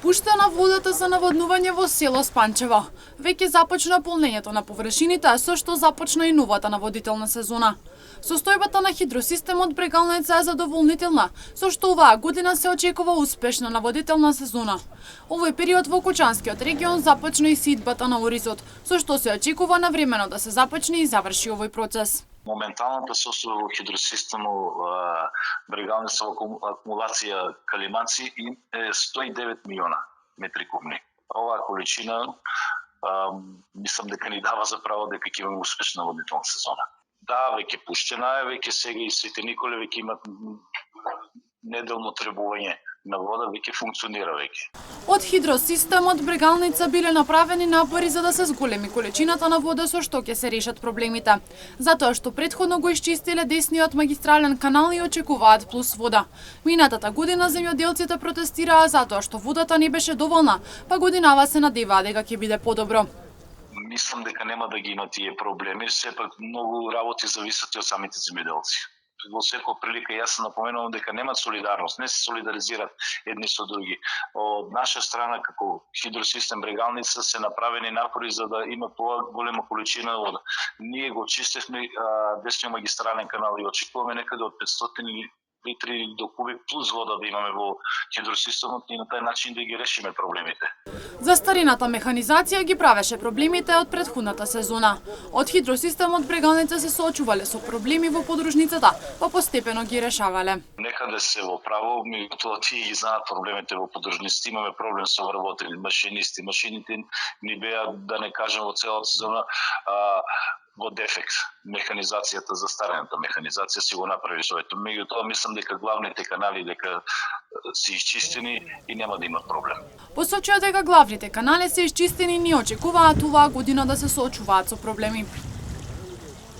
Пуштена водата за наводнување во село Спанчево. Веќе започна полнењето на површините, а со што започна и новата наводителна сезона. Состојбата на хидросистемот Брегалница е задоволнителна, со што оваа година се очекува успешна наводителна сезона. Овој период во Кочанскиот регион започна и сидбата на оризот, со што се очекува навремено да се започне и заврши овој процес. Моменталната состојба во хидросистемот Брегалница во акумулација Калиманци е 109 милиона метри кубни. Оваа количина мислам дека ни дава за право дека ќе имаме успешна наводнителна сезона. Да, веќе пуштена е, веќе сега и Свети Николе веќе имат неделно требување на вода, веќе функционира веќе. Од хидросистемот Брегалница биле направени напори за да се зголеми количината на вода со што ќе се решат проблемите. Затоа што претходно го исчистиле десниот магистрален канал и очекуваат плюс вода. Минатата година земјоделците протестираа затоа што водата не беше доволна, па годинава се надеваа дека ќе биде подобро. Мислам дека нема да ги има тие проблеми, сепак многу работи зависат од самите земјоделци. Во секоја прилика јас напоменувам дека немаат солидарност, не се солидаризираат едни со други. Од наша страна како хидросистем Брегалница се направени напори за да има голема количина вода. Ние го чистевме десниот магистрален канал и очекуваме некаде од 500 литри до кубик плюс вода да имаме во хидросистемот и на тај начин да ги решиме проблемите. Застарената механизација ги правеше проблемите од претходната сезона. Од хидросистемот Брегалница се соочувале со проблеми во подружницата, па постепено ги решавале. Некаде се во право, меѓутоа тие ги знаат проблемите во подружниците. Имаме проблем со вработени машинисти. Машините ни беа, да не кажем, во целата сезона во дефект. Механизацијата, застарената механизација си го направи своето. Меѓутоа мислам дека главните канали дека се исчистени и нема да има проблем. Посочува дека главните канали се исчистени и не очекуваат оваа година да се соочуваат со проблеми.